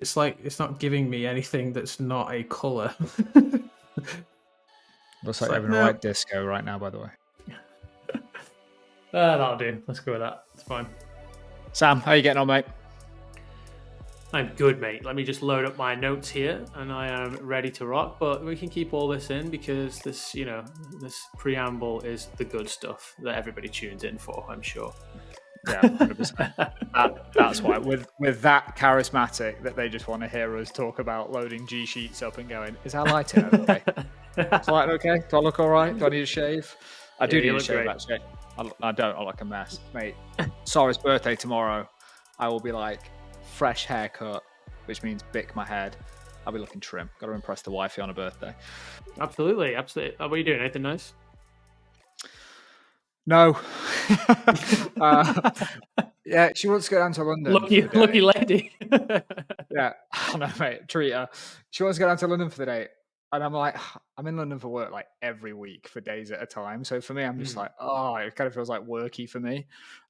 It's like it's not giving me anything that's not a color. Looks It's like you're like, having a no. right disco right now, by the way. That'll do. Let's go with that. It's fine. Sam, how you getting on, mate? I'm good, mate. Let me just load up my notes here, and I am ready to rock. But we can keep all this in because this, this preamble is the good stuff that everybody tunes in for, I'm sure. Yeah, 100%. That's why. With that charismatic that they just want to hear us talk about loading G sheets up and going, is our lighting okay? Is the lighting okay? Do I look all right? Do I need a shave? I do need a shave, actually. I don't. I look a mess, mate. Sarah's birthday tomorrow. I will be like fresh haircut, which means bick my head. I'll be looking trim. Got to impress the wifey on her birthday. Absolutely. What are you doing? Anything nice? No. Yeah, she wants to go down to London. Lucky lady. Yeah, I know, mate. Treat her. She wants to go down to London for the day. And I'm like, I'm in London for work like every week for days at a time. So for me, I'm just like, it kind of feels like worky for me.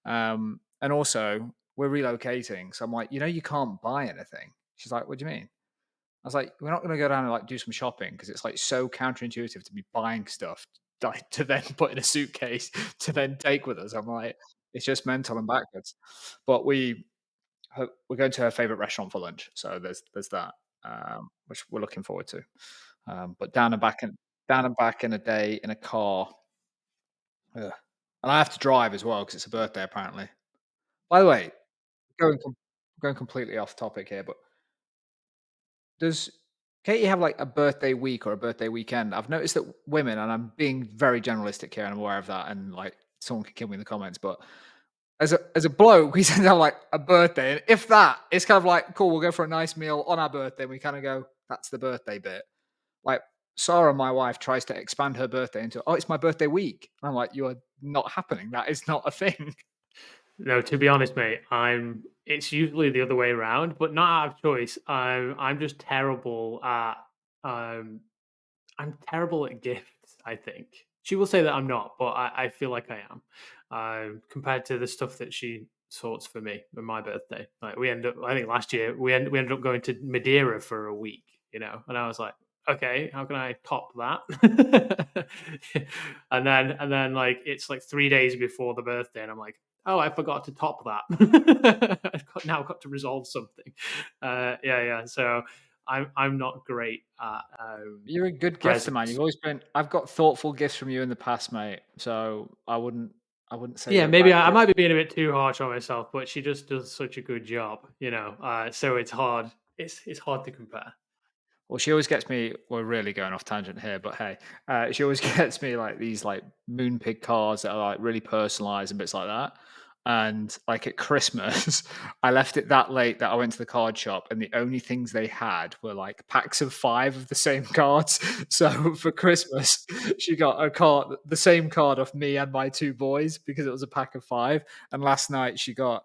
And also, we're relocating. So I'm like, you can't buy anything. She's like, what do you mean? I was like, we're not going to go down and like do some shopping because it's like so counterintuitive to be buying stuff like, to then put in a suitcase to then take with us. I'm like, it's just mental and backwards. But we're going to her favorite restaurant for lunch, so there's that, which we're looking forward to. But down and back in a day in a car, ugh. And I have to drive as well because it's a birthday apparently. By the way, going completely off topic here, but does Katie have like a birthday week or a birthday weekend? I've noticed that women, and I'm being very generalistic here, and I'm aware of that, and like someone can kill me in the comments, but as a bloke, we tend to have like a birthday, and if that, it's kind of like cool. We'll go for a nice meal on our birthday. And we kind of go, that's the birthday bit. Like Sarah, my wife, tries to expand her birthday into, it's my birthday week. And I'm like, you are not happening. That is not a thing. No, to be honest, mate, it's usually the other way around, but not out of choice. I'm just terrible at um I'm terrible at gifts, I think. She will say that I'm not, but I feel like I am. Compared to the stuff that she sorts for me on my birthday. Like I think last year we ended up going to Madeira for a week, and I was like, okay, how can I top that? and then like it's like 3 days before the birthday, and I'm like, oh, I forgot to top that. I've now got to resolve something. Yeah. So I'm not great at. You're a good gifter, man. You've always been. I've got thoughtful gifts from you in the past, mate. So I wouldn't say. Yeah, you're a maybe bad I gift. might be being a bit too harsh on myself, but she just does such a good job, So it's hard. It's hard to compare. Well, she always gets me. We're really going off tangent here, but hey, she always gets me like these like Moonpig cards that are like really personalized and bits like that. And like at Christmas, I left it that late that I went to the card shop, and the only things they had were like packs of 5 of the same cards. So for Christmas, she got a card, the same card of me and my 2 boys, because it was a pack of 5. And last night she got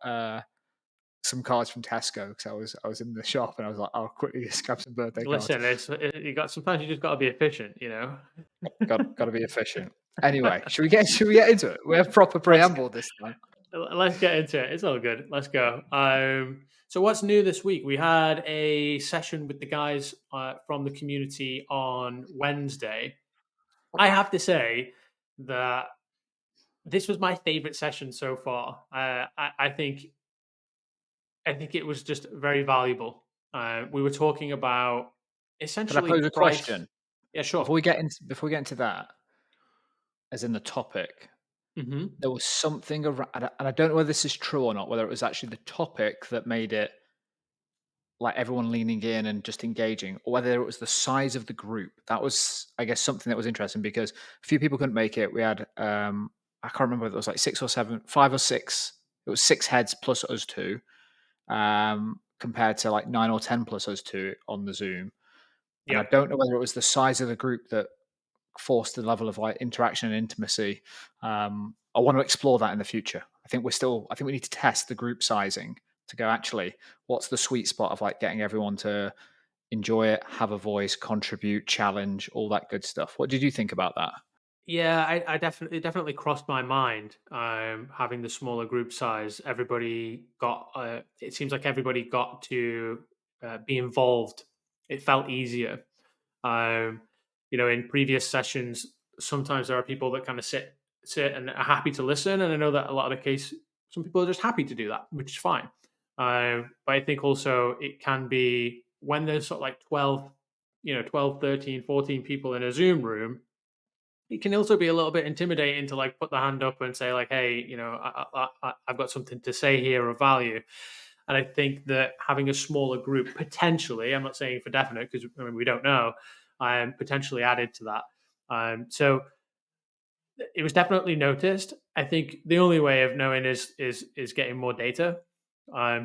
some cards from Tesco because I was in the shop and I was like, I'll quickly just grab some birthday cards. Listen, sometimes you just got to be efficient, Got to be efficient. Anyway, should we get into it? We have proper preamble this time. Let's get into it. It's all good. Let's go. So what's new this week? We had a session with the guys from the community on Wednesday. I have to say that this was my favorite session so far. I think it was just very valuable. We were talking about essentially Can I pose a price. question? Yeah, sure. Before we get into that, as in the topic, there was something around, and I don't know whether this is true or not, whether it was actually the topic that made it like everyone leaning in and just engaging, or whether it was the size of the group. That was, I guess, something that was interesting because a few people couldn't make it. We had, I can't remember whether it was like 6 or 7, 5 or 6. It was 6 heads plus us 2, compared to like 9 or 10 plus us 2 on the Zoom. And I don't know whether it was the size of the group that forced the level of like interaction and intimacy. I want to explore that in the future. I think we need to test the group sizing to go, actually, what's the sweet spot of like getting everyone to enjoy it, have a voice, contribute, challenge, all that good stuff. What did you think about that? Yeah, I definitely crossed my mind. Having the smaller group size, everybody got. It seems like everybody got to be involved. It felt easier. Um, in previous sessions, sometimes there are people that kind of sit and are happy to listen, and I know that a lot of the case, some people are just happy to do that, which is fine. But I think also it can be when there's sort of like 12, 12, 13, 14 people in a Zoom room, it can also be a little bit intimidating to like put the hand up and say like, "Hey, I've got something to say here of value." And I think that having a smaller group potentially, I'm not saying for definite because I mean we don't know, potentially added to that. So it was definitely noticed. I think the only way of knowing is getting more data.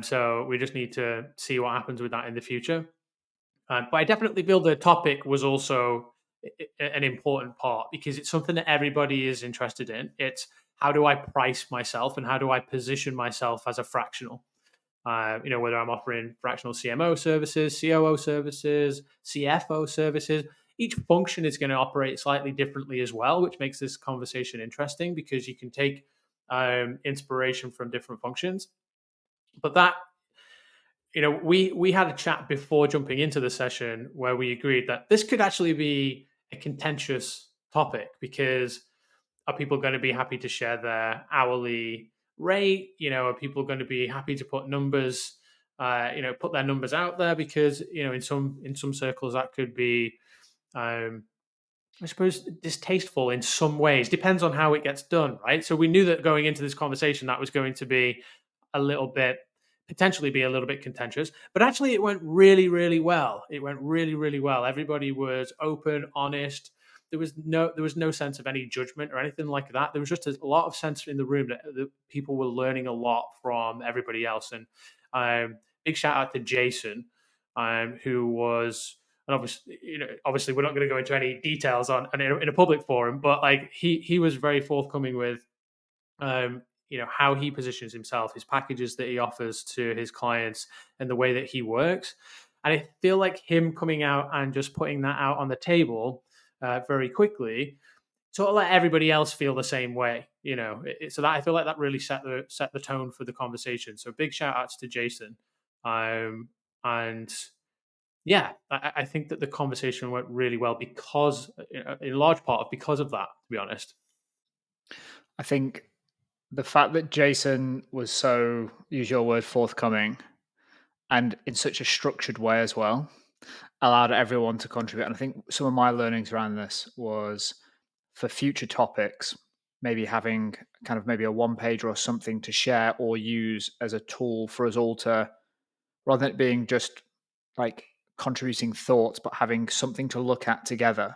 So we just need to see what happens with that in the future. But I definitely feel the topic was also an important part because it's something that everybody is interested in. It's how do I price myself and how do I position myself as a fractional? Whether I'm offering fractional CMO services, COO services, CFO services, each function is going to operate slightly differently as well, which makes this conversation interesting because you can take inspiration from different functions. But that we had a chat before jumping into the session where we agreed that this could actually be a contentious topic because are people going to be happy to share their hourly rate? Are people going to be happy to put numbers, put their numbers out there? Because in some circles that could be, um, I suppose, distasteful in some ways. Depends on how it gets done, right? So we knew that going into this conversation that was going to be a little bit potentially be a little bit contentious, but actually it went really, really well. It went really, really well. Everybody was open, honest. There was no sense of any judgment or anything like that. There was just a lot of sense in the room that people were learning a lot from everybody else. And big shout out to Jason, who was, and obviously we're not going to go into any details on in a public forum, but like he was very forthcoming with how he positions himself, his packages that he offers to his clients, and the way that he works. And I feel like him coming out and just putting that out on the table very quickly, sort of let everybody else feel the same way. So that I feel like that really set the tone for the conversation. So big shout outs to Jason, and yeah, I think that the conversation went really well because, in large part, because of that. To be honest. I think the fact that Jason was so, use your word, forthcoming and in such a structured way as well, allowed everyone to contribute. And I think some of my learnings around this was for future topics, maybe having kind of maybe a one page or something to share or use as a tool for us all to, rather than it being just like contributing thoughts, but having something to look at together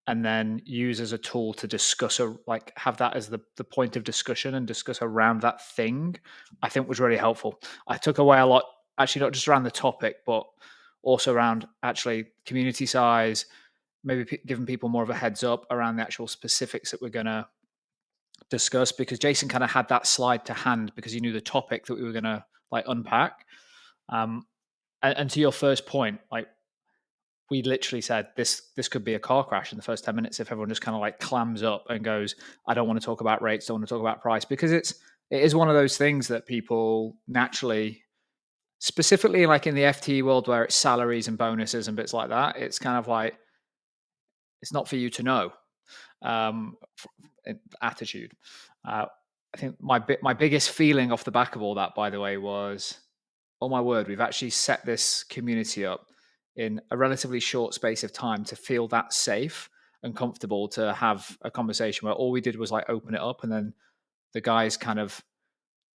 and then use as a tool to discuss like have that as the point of discussion and discuss around that thing, I think was really helpful. I took away a lot, actually not just around the topic but also around actually community size, maybe giving people more of a heads up around the actual specifics that we're going to discuss, because Jason kind of had that slide to hand because he knew the topic that we were going to like unpack. And to your first point, like we literally said this could be a car crash in the first 10 minutes if everyone just kind of like clams up and goes, I don't want to talk about rates, don't want to talk about price, because it is one of those things that people naturally, specifically like in the FTE world where it's salaries and bonuses and bits like that, it's kind of like it's not for you to know. um Attitude. I think my biggest feeling off the back of all that, by the way, was, oh my word, we've actually set this community up in a relatively short space of time to feel that safe and comfortable to have a conversation where all we did was like open it up, and then the guys kind of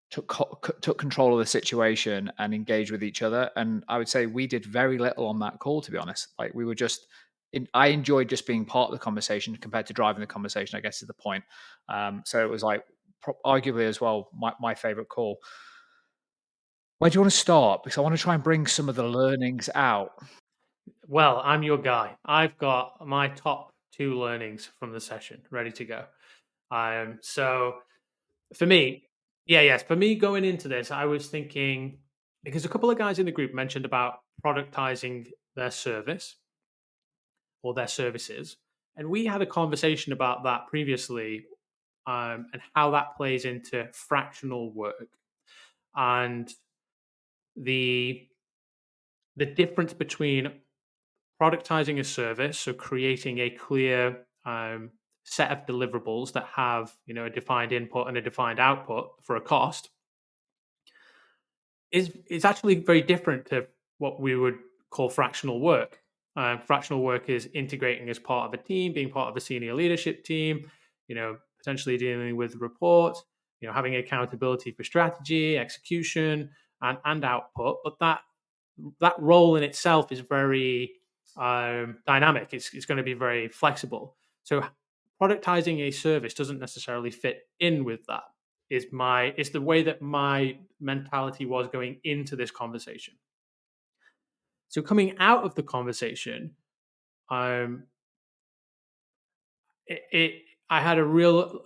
took control of the situation and engaged with each other. And I would say we did very little on that call, to be honest. Like we were just I enjoyed just being part of the conversation compared to driving the conversation, I guess is the point. So it was like arguably as well my favorite call. Where do you want to start? Because I want to try and bring some of the learnings out. Well, I'm your guy. I've got my top two learnings from the session ready to go. So for me, yes, for me going into this, I was thinking because a couple of guys in the group mentioned about productizing their service or their services, and we had a conversation about that previously, and how that plays into fractional work and the the difference between productizing a service, so creating a clear set of deliverables that have a defined input and a defined output for a cost, is actually very different to what we would call fractional work. Fractional work is integrating as part of a team, being part of a senior leadership team, potentially dealing with reports, having accountability for strategy, execution, and output. But that role in itself is very dynamic. It's going to be very flexible. So productizing a service doesn't necessarily fit in with that. Is the way that my mentality was going into this conversation. So coming out of the conversation, um, it I had a real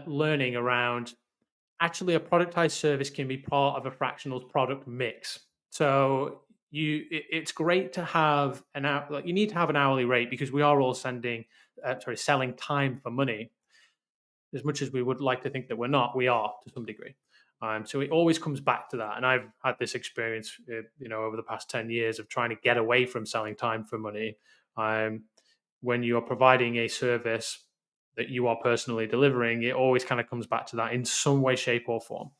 learning around actually a productized service can be part of a fractionals product mix. So it's great to have like you need to have an hourly rate because we are all selling time for money. As much as we would like to think that we're not, we are to some degree. So it always comes back to that. And I've had this experience, over the past 10 years of trying to get away from selling time for money. Um, when you are providing a service that you are personally delivering, it always kind of comes back to that in some way, shape, or form.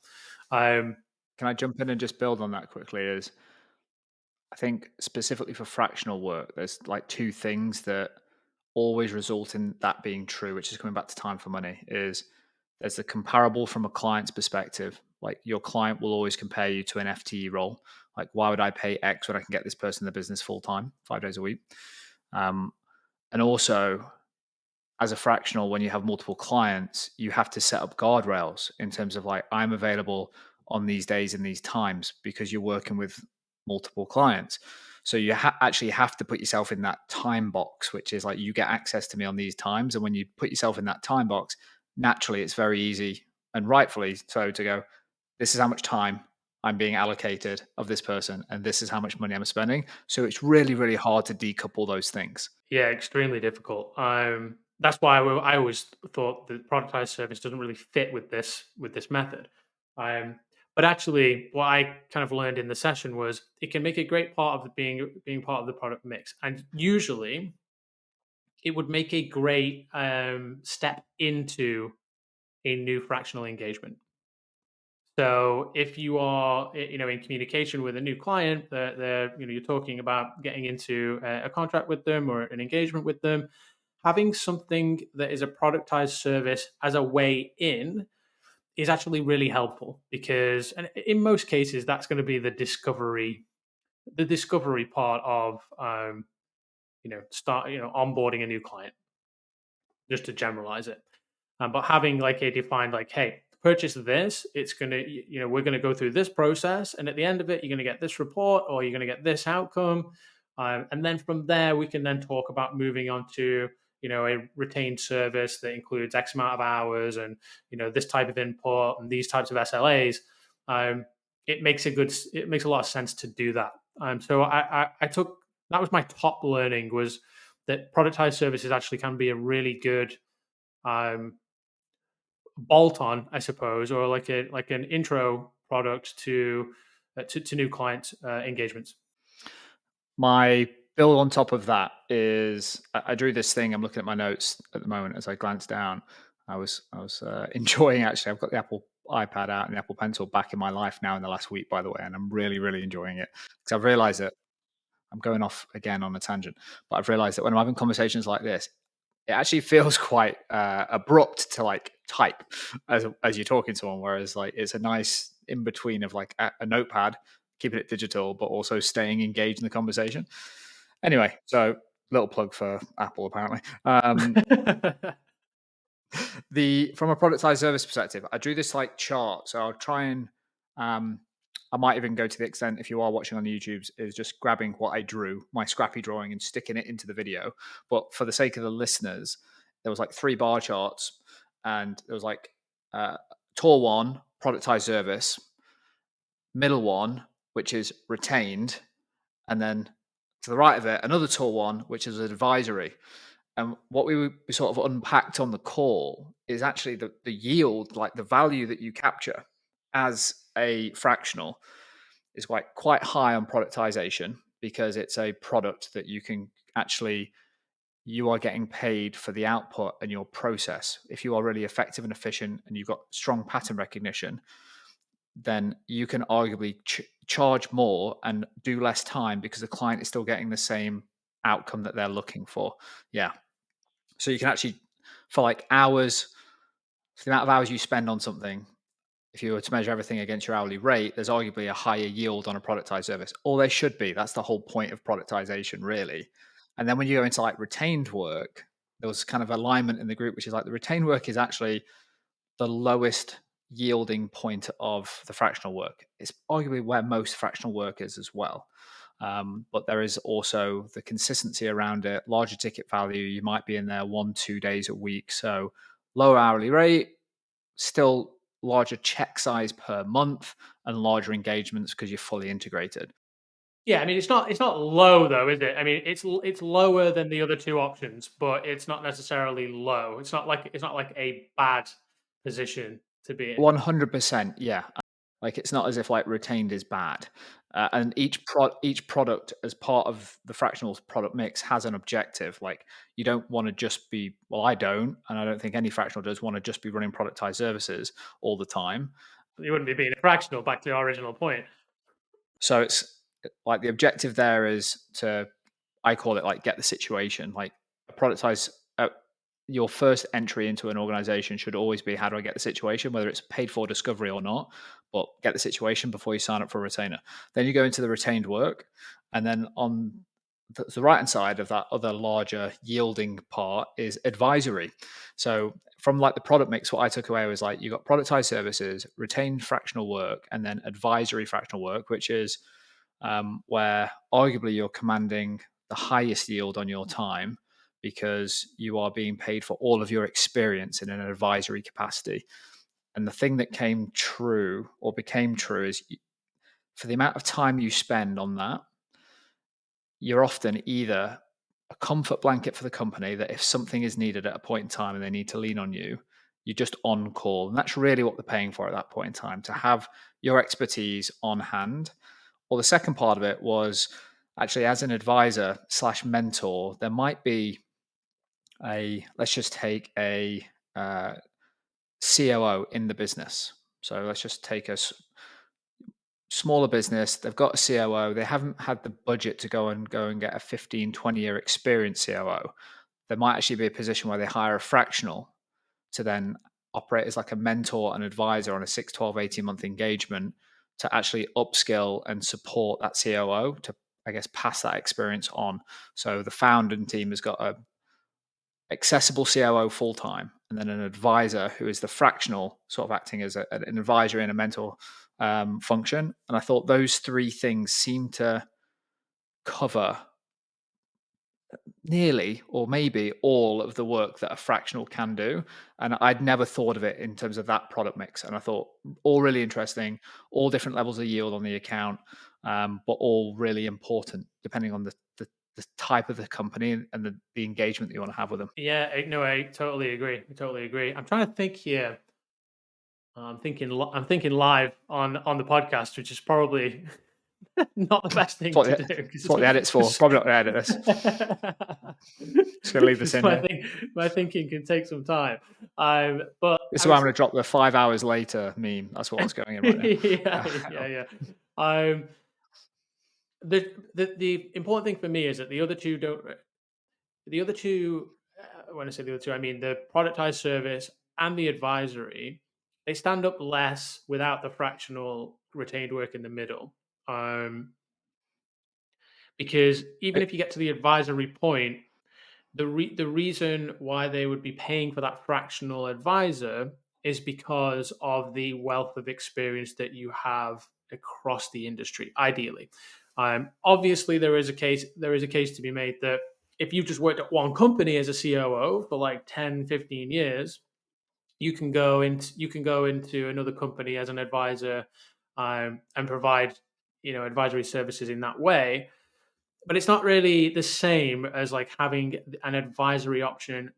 Um, Can I jump in and just build on that quickly? Is I think specifically for fractional work, there's like two things that always result in that being true, which is coming back to time for money, is there's the comparable from a client's perspective. Like your client will always compare you to an FTE role. Like, why would I pay X when I can get this person in the business full time, 5 days a week? Um, and also, as a fractional, when you have multiple clients, you have to set up guardrails in terms of like, I'm available on these days and these times because you're working with multiple clients. So you actually have to put yourself in that time box, which is like you get access to me on these times. And when you put yourself in that time box, naturally it's very easy and rightfully so to go, this is how much time I'm being allocated of this person, and this is how much money I'm spending. So it's really, really hard to decouple those things. yeah, extremely difficult. That's why I always thought the productized service doesn't really fit with this method. Um, but actually, what I kind of learned in the session was it can make a great part of being part of the product mix, and usually it would make a great step into a new fractional engagement. So if you are, in communication with a new client, you're talking about getting into a contract with them or an engagement with them, having something that is a productized service as a way in is actually really helpful because, and in most cases, that's going to be the discovery part of, onboarding a new client, just to generalize it. But having like a defined, like, hey, purchase this, it's going to, we're going to go through this process. And at the end of it, you're going to get this report or you're going to get this outcome. And then from there, we can then talk about moving on to, a retained service that includes X amount of hours and, this type of input and these types of SLAs. Um, it makes a lot of sense to do that. So I took, that was my top learning was that productized services actually can be a really good um, bolt on, I suppose, or like an intro product to new client engagements. My build on top of that is I drew this thing. I'm looking at my notes at the moment as I glance down. I was enjoying actually. I've got the Apple iPad out and the Apple Pencil back in my life now in the last week, by the way, and I'm really really enjoying it because I've realised that I'm going off again on a tangent, but I've realised that when I'm having conversations like this, it actually feels quite abrupt to like type as you're talking to someone, whereas like it's a nice in between of like a notepad, keeping it digital, but also staying engaged in the conversation. Anyway, so little plug for Apple apparently. The from a productized service perspective, I drew this like chart, so I'll try and um, I might even go to the extent if you are watching on the YouTube's is just grabbing what I drew, my scrappy drawing, and sticking it into the video. But for the sake of the listeners, there was like 3 bar charts, and there was like tour one, productized service, middle one, which is retained, and then to the right of it, another tour one, which is advisory. And what we sort of unpacked on the call is actually the yield, like the value that you capture as a fractional is quite high on productization because it's a product that you can actually you are getting paid for the output and your process. If you are really effective and efficient and you've got strong pattern recognition, then you can arguably charge more and do less time because the client is still getting the same outcome that they're looking for. Yeah. So you can actually, for like hours, for the amount of hours you spend on something, if you were to measure everything against your hourly rate, there's arguably a higher yield on a productized service. Or they should be. That's the whole point of productization, really. And then when you go into like retained work, there was kind of alignment in the group, which is like the retained work is actually the lowest yielding point of the fractional work. It's arguably where most fractional work is as well. But there is also the consistency around it, larger ticket value. You might be in there 1-2 days a week. So lower hourly rate, still larger check size per month and larger engagements because you're fully integrated. Yeah, I mean, it's not low though, is it? I mean, it's lower than the other two options, but it's not necessarily low. It's not like a bad position to be in. 100%, yeah. Like it's not as if like retained is bad. And each product as part of the fractionals product mix has an objective. Like you don't want to just be well, I don't, and I don't think any fractional does want to just be running productized services all the time. You wouldn't be being a fractional. Back to your original point. So it's like the objective there is to, I call it like get the situation. Like a productize, your first entry into an organization should always be how do I get the situation, whether it's paid for discovery or not, but get the situation before you sign up for a retainer. Then you go into the retained work. And then on the right hand side of that other larger yielding part is advisory. So from like the product mix, what I took away was like you got productized services, retained fractional work, and then advisory fractional work, which is where arguably you're commanding the highest yield on your time because you are being paid for all of your experience in an advisory capacity. And the thing that came true or became true is for the amount of time you spend on that, you're often either a comfort blanket for the company that if something is needed at a point in time and they need to lean on you, you're just on call. And that's really what they're paying for at that point in time, to have your expertise on hand. Or the second part of it was actually as an advisor slash mentor, there might be let's just take a COO in the business. So let's just take a smaller business. They've got a COO. They haven't had the budget to go and get a 15, 20-year experienced COO. There might actually be a position where they hire a fractional to then operate as like a mentor and advisor on a 6, 12, 18-month engagement to actually upskill and support that COO to, I guess, pass that experience on. So the founding team has got a accessible COO full time, and then an advisor who is the fractional, sort of acting as an advisor and a mentor function. And I thought those three things seem to cover nearly or maybe all of the work that a fractional can do. And I'd never thought of it in terms of that product mix. And I thought all really interesting, all different levels of yield on the account, but all really important depending on the type of the company and the engagement that you want to have with them. Yeah, no, I totally agree. I totally agree. I'm trying to think here. I'm thinking live on the podcast, which is probably not the best thing to do It's what the edit's for. Probably not going to edit this. Just going to leave this in here. My thinking can take some time. But This is why I'm going to drop the 5 hours later meme. That's what's going in right now. yeah. The important thing for me is that the other two don't. The other two, when I say the other two, I mean the productized service and the advisory. They stand up less without the fractional retained work in the middle. Because even if you get to the advisory point, the reason why they would be paying for that fractional advisor is because of the wealth of experience that you have across the industry. Ideally, obviously, there is a case to be made that if you've just worked at one company as a COO for like 10, 15 years, you can go into another company as an advisor, and provide advisory services in that way. But it's not really the same as like having an advisory option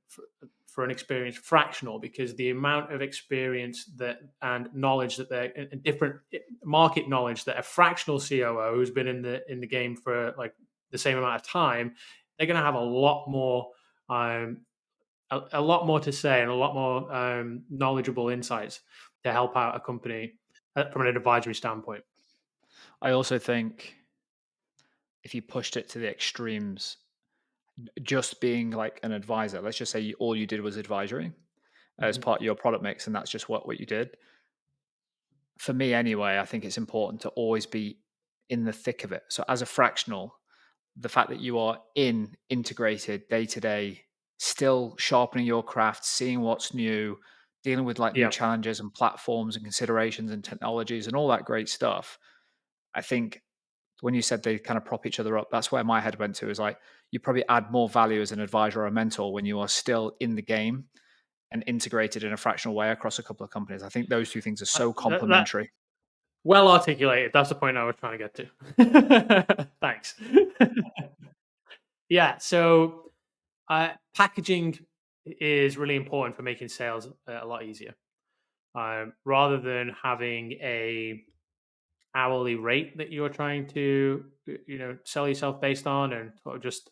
for an experienced fractional, because the amount of experience that and knowledge that they're and different market knowledge that a fractional COO who's been in the game for like the same amount of time, they're going to have um, a lot more to say and a lot more knowledgeable insights to help out a company from an advisory standpoint. I also think if you pushed it to the extremes, just being like an advisor, let's just say all you did was advisory as Mhm. part of your product mix, and that's just what you did. For me, anyway, I think it's important to always be in the thick of it. So, as a fractional, the fact that you are integrated day to day, still sharpening your craft, seeing what's new, dealing with like new Yeah. challenges and platforms and considerations and technologies and all that great stuff. I think when you said they kind of prop each other up, that's where my head went to is like, you probably add more value as an advisor or a mentor when you are still in the game and integrated in a fractional way across a couple of companies. I think those two things are so That complementary. well articulated. That's the point I was trying to get to. Thanks. Yeah. So packaging is really important for making sales a lot easier. Rather than having a hourly rate that you're trying to sell yourself based on, and sort of just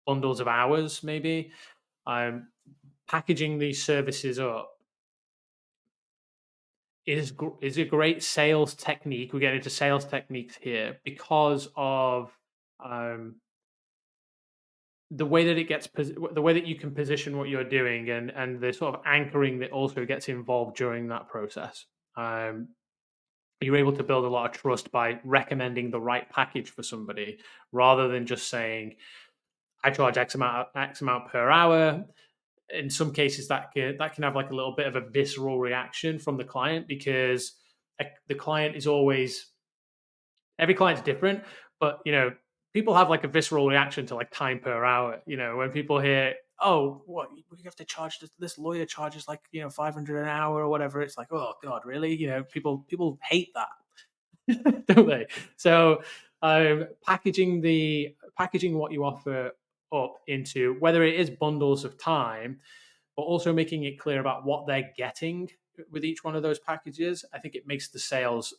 bundles of hours, maybe um, packaging these services up is a great sales technique. We get into sales techniques here because of um, the way that the way that you can position what you're doing, and the sort of anchoring that also gets involved during that process. Um, you're able to build a lot of trust by recommending the right package for somebody, rather than just saying, "I charge X amount per hour." In some cases, that can have like a little bit of a visceral reaction from the client, because the client is always every client's different, but people have like a visceral reaction to like time per hour. When people hear, "Oh, what you have to charge this lawyer charges like 500 an hour or whatever," it's like, "Oh God, really?" People hate that, don't they? So, packaging what you offer up into, whether it is bundles of time, but also making it clear about what they're getting with each one of those packages, I think it makes the sales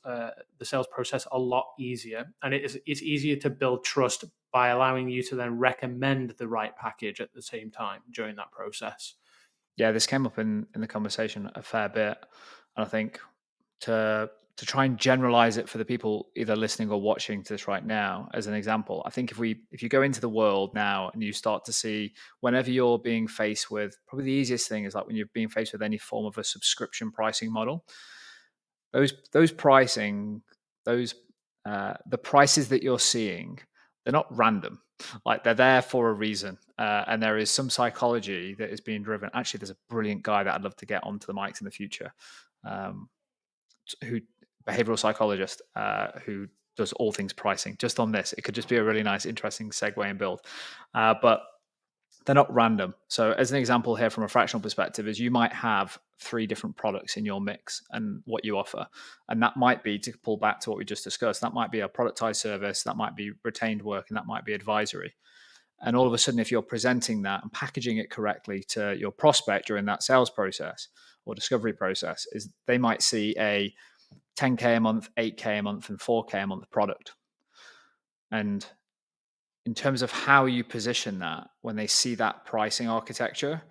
process a lot easier, and it's easier to build trust by allowing you to then recommend the right package at the same time during that process. Yeah, this came up in the conversation a fair bit, and I think to try and generalize it for the people either listening or watching to this right now, as an example, I think if you go into the world now and you start to see whenever you're being faced with, probably the easiest thing is like when you're being faced with any form of a subscription pricing model, those pricing, those the prices that you're seeing, they're not random. Like they're there for a reason, and there is some psychology that is being driven. Actually, there's a brilliant guy that I'd love to get onto the mics in the future, um, who behavioral psychologist who does all things pricing. Just on this, it could just be a really nice, interesting segue and build. But they're not random. So, as an example here from a fractional perspective, is you might have three different products in your mix and what you offer. And that might be, to pull back to what we just discussed, that might be a productized service, that might be retained work, and that might be advisory. And all of a sudden, if you're presenting that and packaging it correctly to your prospect during that sales process or discovery process, is they might see a 10K a month, 8K a month, and 4K a month product. And in terms of how you position that, when they see that pricing architecture,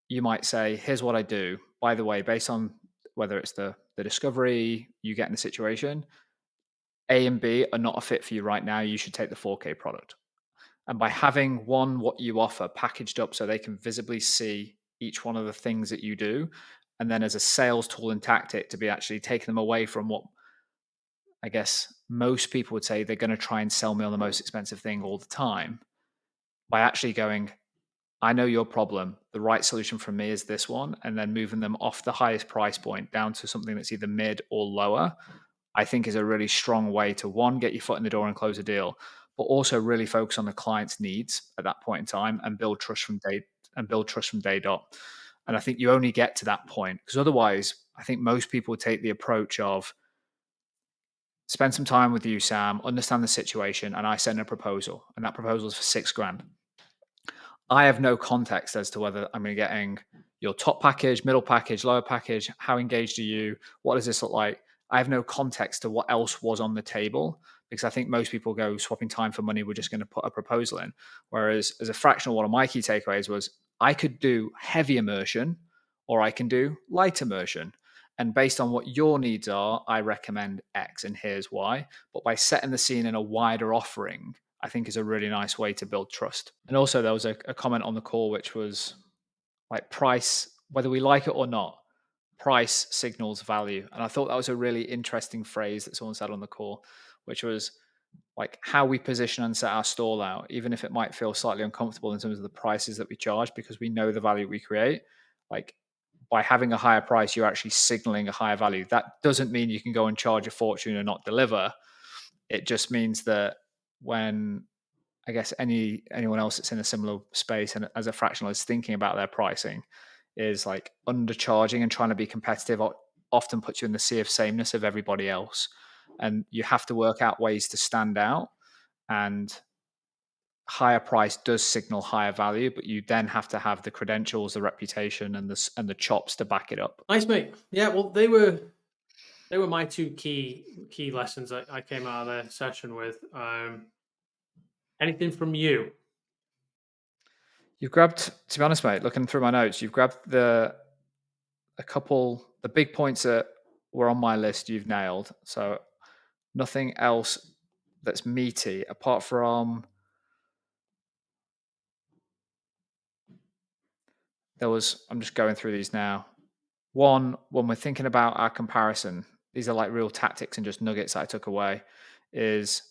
you might say, here's what I do. By the way, based on whether it's the discovery you get in the situation, A and B are not a fit for you right now. You should take the 4K product. And by having what you offer packaged up so they can visibly see each one of the things that you do, and then as a sales tool and tactic to be actually taking them away from what I guess most people would say they're going to try and sell me on the most expensive thing all the time, by actually going, I know your problem. The right solution for me is this one, and then moving them off the highest price point down to something that's either mid or lower, I think is a really strong way to one, get your foot in the door and close a deal, but also really focus on the client's needs at that point in time and build trust from day dot. And I think you only get to that point because otherwise, I think most people would take the approach of spend some time with you, Sam, understand the situation, and I send a proposal, and that proposal is for 6 grand. I have no context as to whether I'm getting your top package, middle package, lower package. How engaged are you? What does this look like? I have no context to what else was on the table because I think most people go swapping time for money. We're just going to put a proposal in. Whereas as a fractional, one of my key takeaways was I could do heavy immersion or I can do light immersion. And based on what your needs are, I recommend X and here's why. But by setting the scene in a wider offering, I think is a really nice way to build trust. And also, there was a comment on the call which was like price, whether we like it or not, price signals value. And I thought that was a really interesting phrase that someone said on the call, which was like how we position and set our stall out, even if it might feel slightly uncomfortable in terms of the prices that we charge because we know the value we create. Like by having a higher price, you're actually signaling a higher value. That doesn't mean you can go and charge a fortune and not deliver. It just means that when I guess anyone else that's in a similar space and as a fractional is thinking about their pricing is like undercharging and trying to be competitive often puts you in the sea of sameness of everybody else. And you have to work out ways to stand out. And higher price does signal higher value, but you then have to have the credentials, the reputation, and the chops to back it up. Nice, mate. Yeah, well, they were my two key lessons I came out of the session with. Anything from you? You've grabbed, to be honest, mate, looking through my notes, you've grabbed the big points that were on my list. You've nailed. So nothing else that's meaty apart from I'm just going through these now. One, when we're thinking about our comparison, these are like real tactics and just nuggets that I took away. Is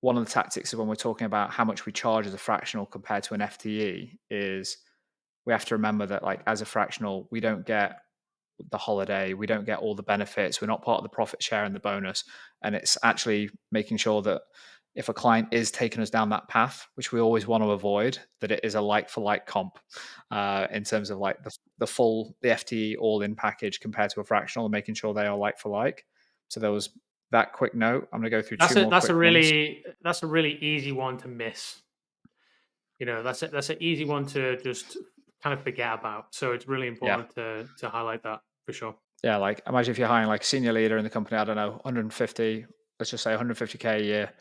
one of the tactics is when we're talking about how much we charge as a fractional compared to an FTE, is we have to remember that like as a fractional, we don't get the holiday, we don't get all the benefits, we're not part of the profit share and the bonus. And it's actually making sure that if a client is taking us down that path, which we always want to avoid, that it is a like for like comp in terms of like the FTE all in package compared to a fractional and making sure they are like for like. So there was that quick note. I'm going to go through two more quick ones. That's a really easy one to miss. You know, that's an easy one to just kind of forget about. So it's really Yeah. important to highlight that for sure. Yeah, like imagine if you're hiring like a senior leader in the company, I don't know, 150, let's just say 150K a year.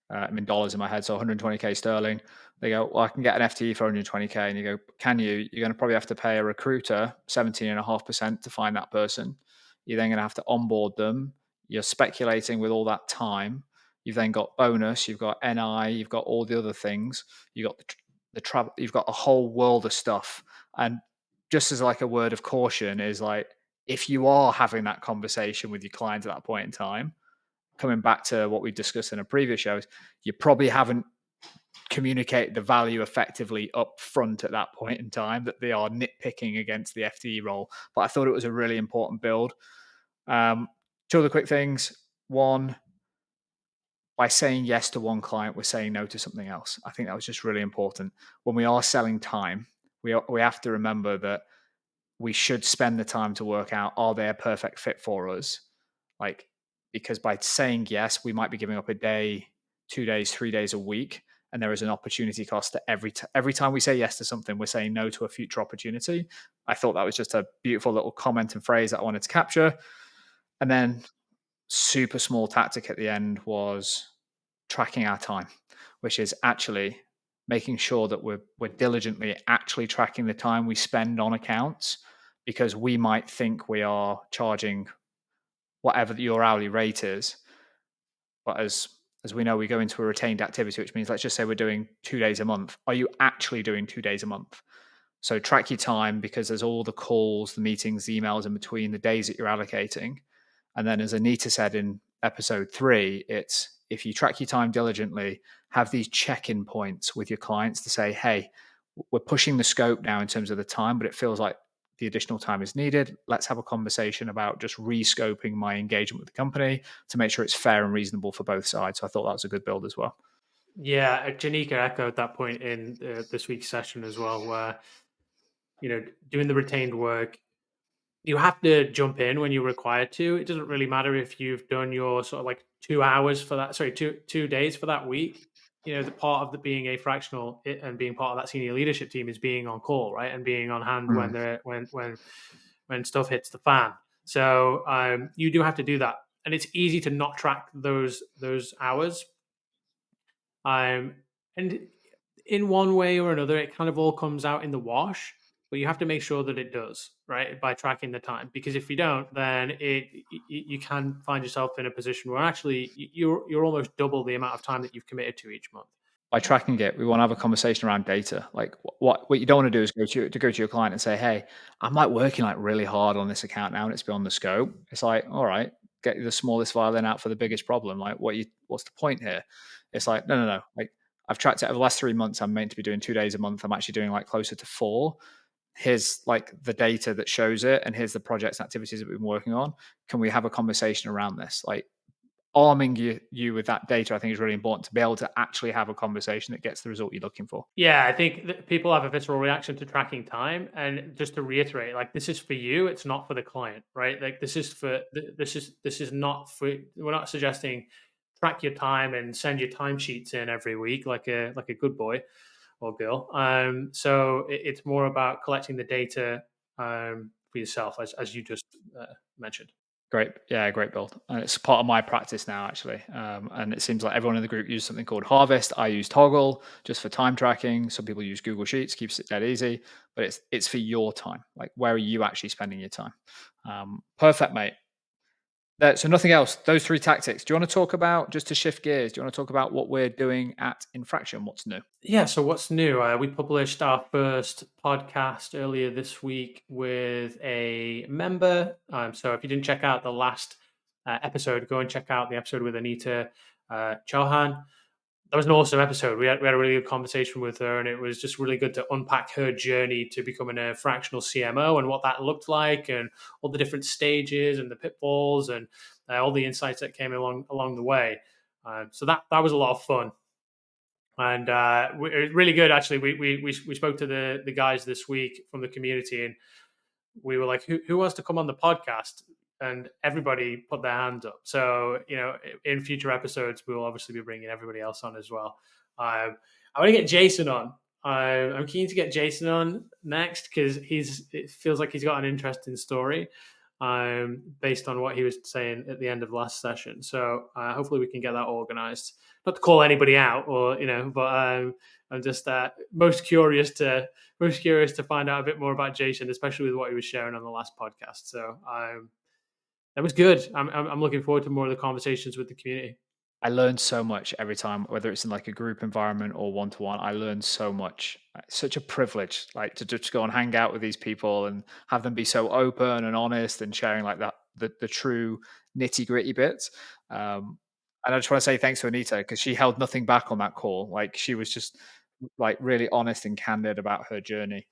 I'm in dollars in my head, so 120K sterling. They go, well, I can get an FTE for 120K. And you go, can you? You're going to probably have to pay a recruiter 17.5% to find that person. You're then going to have to onboard them. You're speculating with all that time. You've then got bonus, you've got NI, you've got all the other things. You've got the travel, you've got a whole world of stuff. And just as like a word of caution is like, if you are having that conversation with your clients at that point in time, coming back to what we discussed in a previous shows, you probably haven't communicated the value effectively up front at that point in time that they are nitpicking against the FTE role. But I thought it was a really important build. Two other quick things. One, by saying yes to one client, we're saying no to something else. I think that was just really important. When we are selling time, we have to remember that we should spend the time to work out, are they a perfect fit for us? Like, because by saying yes, we might be giving up a day, 2 days, 3 days a week. And there is an opportunity cost to every time we say yes to something, we're saying no to a future opportunity. I thought that was just a beautiful little comment and phrase that I wanted to capture. And then super small tactic at the end was tracking our time, which is actually making sure that we're diligently actually tracking the time we spend on accounts, because we might think we are charging whatever your hourly rate is, but as we know, we go into a retained activity, which means let's just say we're doing 2 days a month. Are you actually doing 2 days a month? So track your time, because there's all the calls, the meetings, the emails in between, the days that you're allocating. And then, as Anita said in episode 3, it's if you track your time diligently, have these check-in points with your clients to say, hey, we're pushing the scope now in terms of the time, but it feels like the additional time is needed. Let's have a conversation about just rescoping my engagement with the company to make sure it's fair and reasonable for both sides. So I thought that was a good build as well. Yeah, Janika echoed that point in this week's session as well, where doing the retained work, you have to jump in when you're required to. It doesn't really matter if you've done your sort of like 2 hours for that, sorry, two days for that week. the part of the being a fractional and being part of that senior leadership team is being on call, right, and being on hand when Mm. they're when stuff hits the fan. So you do have to do that, and it's easy to not track those hours. Um, and in one way or another, it kind of all comes out in the wash. But you have to make sure that it does, right, by tracking the time. Because if you don't, then you can find yourself in a position where actually you're almost double the amount of time that you've committed to each month. By tracking it, we want to have a conversation around data. Like what you don't want to do is go to your client and say, "Hey, I'm like working like really hard on this account now, and it's beyond the scope." It's like, all right, get the smallest violin out for the biggest problem. Like, what's the point here? It's like, no. Like, I've tracked it over the last 3 months. I'm meant to be doing 2 days a month. I'm actually doing like closer to four. Here's like the data that shows it, and here's the projects and activities that we've been working on. Can we have a conversation around this? Like, arming you with that data, I think, is really important to be able to actually have a conversation that gets the result you're looking for. Yeah, I think that people have a visceral reaction to tracking time, and just to reiterate, like this is for you, it's not for the client, right? Like this is not for. We're not suggesting track your time and send your timesheets in every week like a good boy or girl. So it's more about collecting the data for yourself, as you just mentioned. Great, yeah, great build. And it's part of my practice now, actually. And it seems like everyone in the group uses something called Harvest. I use Toggle just for time tracking. Some people use Google Sheets, keeps it dead easy. But it's for your time. Like, where are you actually spending your time? Perfect, mate. So nothing else. Those three tactics. Do you want to talk about, just to shift gears? Do you want to talk about what we're doing at Infraction? What's new? Yeah, so what's new? We published our first podcast earlier this week with a member. So if you didn't check out the last episode, go and check out the episode with Anita Chauhan. That was an awesome episode. We had a really good conversation with her, and it was just really good to unpack her journey to becoming a fractional CMO and what that looked like, and all the different stages and the pitfalls, and all the insights that came along the way. So that was a lot of fun. And it was really good. Actually, we spoke to the guys this week from the community, and we were like, who wants to come on the podcast? And everybody put their hands up. So in future episodes, we will obviously be bringing everybody else on as well. I want to get Jason on. I'm keen to get Jason on next because it feels like he's got an interesting story based on what he was saying at the end of last session. So hopefully we can get that organized. Not to call anybody out, or but I'm just most curious to find out a bit more about Jason, especially with what he was sharing on the last podcast. So that was good. I'm looking forward to more of the conversations with the community. I learn so much every time, whether it's in like a group environment or one to one. I learn so much. It's such a privilege, like to just go and hang out with these people and have them be so open and honest and sharing like that the true nitty gritty bits. And I just want to say thanks to Anita because she held nothing back on that call. Like, she was just like really honest and candid about her journey.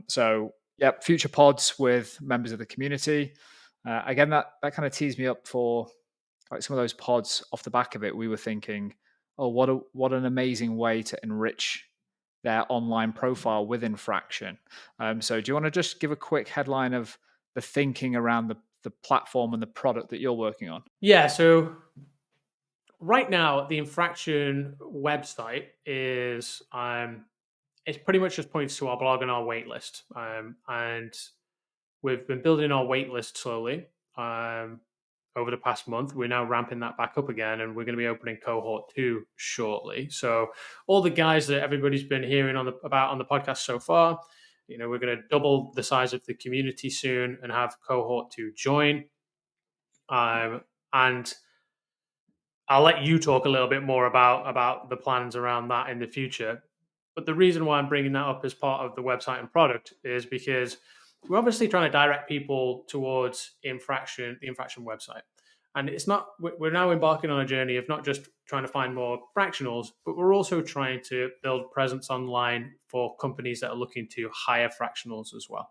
So yeah, future pods with members of the community. Again, that kind of tees me up for like some of those pods. Off the back of it, we were thinking, oh, what an amazing way to enrich their online profile with Infraction. So do you want to just give a quick headline of the thinking around the platform and the product that you're working on? Yeah. So right now, the Infraction website is it's pretty much just points to our blog and our waitlist, and we've been building our waitlist slowly over the past month. We're now ramping that back up again, and we're going to be opening cohort 2 shortly. So all the guys that everybody's been hearing about on the podcast so far, we're going to double the size of the community soon and have cohort 2 join. And I'll let you talk a little bit more about the plans around that in the future. But the reason why I'm bringing that up as part of the website and product is because we're obviously trying to direct people towards Infraction, the Infraction website. And it's not, we're now embarking on a journey of not just trying to find more fractionals, but we're also trying to build presence online for companies that are looking to hire fractionals as well.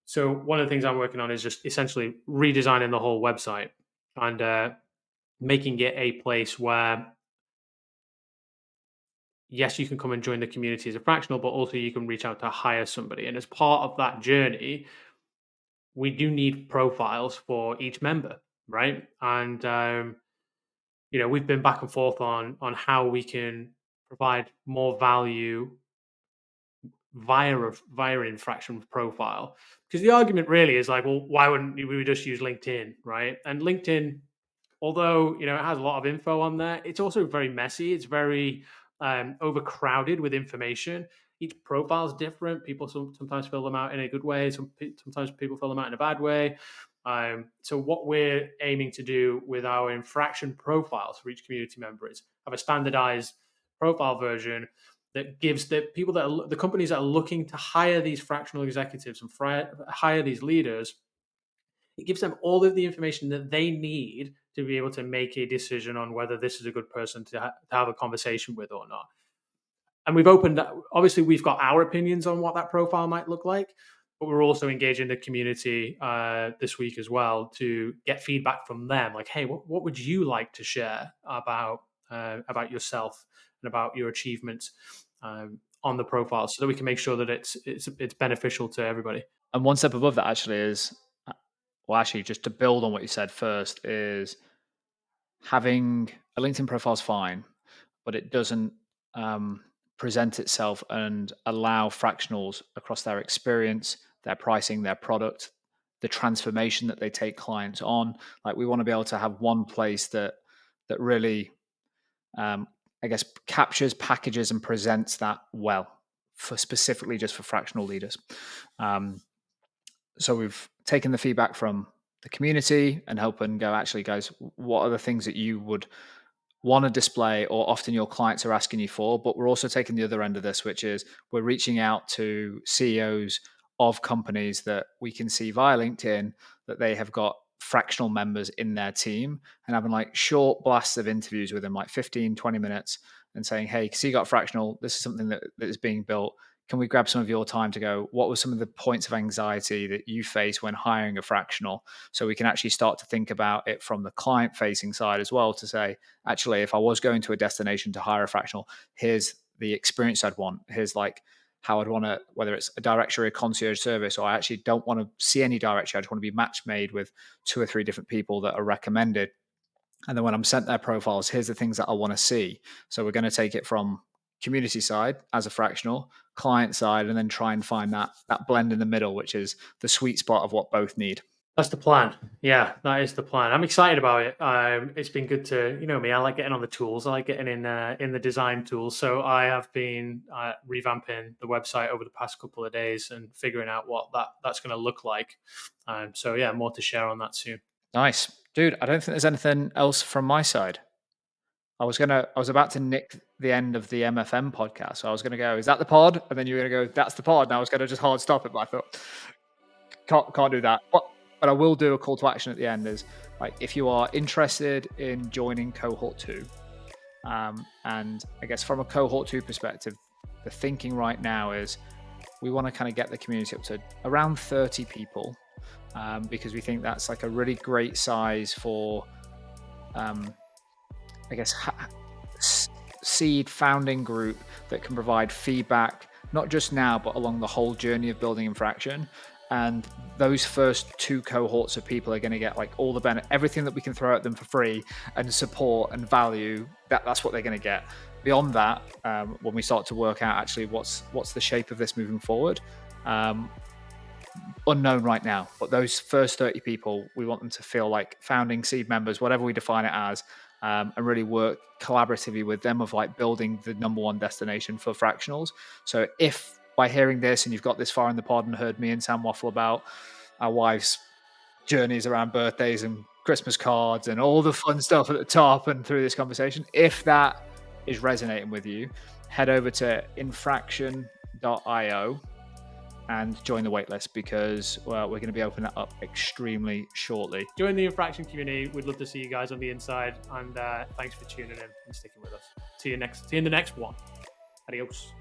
So one of the things I'm working on is just essentially redesigning the whole website and making it a place where, yes, you can come and join the community as a fractional, but also you can reach out to hire somebody. And as part of that journey, we do need profiles for each member, right? And we've been back and forth on how we can provide more value via infraction profile. Because the argument really is like, well, why wouldn't we just use LinkedIn, right? And LinkedIn, although it has a lot of info on there, it's also very messy. It's very overcrowded with information. Each profile is different. People sometimes fill them out in a good way. Sometimes people fill them out in a bad way. So what we're aiming to do with our infraction profiles for each community member is have a standardized profile version that gives the people the companies that are looking to hire these fractional executives and hire these leaders, it gives them all of the information that they need to be able to make a decision on whether this is a good person to have a conversation with or not. And we've opened, obviously, we've got our opinions on what that profile might look like, but we're also engaging the community this week as well to get feedback from them. Like, hey, what would you like to share about yourself and about your achievements on the profile, so that we can make sure that it's beneficial to everybody. And one step above that actually is, well, actually, just to build on what you said first, is having a LinkedIn profile is fine, but it doesn't present itself and allow fractionals across their experience, their pricing, their product, the transformation that they take clients on. Like, we want to be able to have one place that really, I guess, captures, packages, and presents that well for specifically just for fractional leaders. So we've taken the feedback from the community and help and go, actually, guys, what are the things that you would want to display or often your clients are asking you for? But we're also taking the other end of this, which is we're reaching out to CEOs of companies that we can see via LinkedIn that they have got fractional members in their team, and having like short blasts of interviews with them, like 15, 20 minutes, and saying, hey, so you got fractional, this is something that is being built. Can we grab some of your time to go, what were some of the points of anxiety that you face when hiring a fractional? So we can actually start to think about it from the client facing side as well, to say, actually, if I was going to a destination to hire a fractional, here's the experience I'd want. Here's like how I'd want to, whether it's a directory or concierge service, or I actually don't want to see any directory. I just want to be match made with 2 or 3 different people that are recommended. And then when I'm sent their profiles, here's the things that I want to see. So we're going to take it from community side as a fractional, client side, and then try and find that blend in the middle, which is the sweet spot of what both need. That's the plan. Yeah, that is the plan. I'm excited about it. It's been good to, me. I like getting on the tools. I like getting in the design tools. So I have been revamping the website over the past couple of days and figuring out what that's going to look like. So yeah, more to share on that soon. Nice, dude. I don't think there's anything else from my side. I was about to nick the end of the MFM podcast. So I was gonna go, is that the pod? And then you were gonna go, that's the pod. And I was gonna just hard stop it, but I thought can't do that. But I will do a call to action at the end, is like, if you are interested in joining cohort 2, and I guess from a cohort 2 perspective, the thinking right now is we want to kind of get the community up to around 30 people, because we think that's like a really great size for I guess, seed founding group that can provide feedback, not just now, but along the whole journey of building Infraction. And those first 2 cohorts of people are going to get like all the benefit, everything that we can throw at them for free, and support and value. That's what they're going to get. Beyond that, when we start to work out actually what's the shape of this moving forward, unknown right now. But those first 30 people, we want them to feel like founding seed members, whatever we define it as, and really work collaboratively with them of like building the number 1 destination for fractionals. So if by hearing this and you've got this far in the pod and heard me and Sam waffle about our wives' journeys around birthdays and Christmas cards and all the fun stuff at the top and through this conversation, if that is resonating with you, head over to infraction.io and join the waitlist, because we're going to be opening that up extremely shortly. Join the Infraction community. We'd love to see you guys on the inside, and thanks for tuning in and sticking with us. See you in the next one. Adios.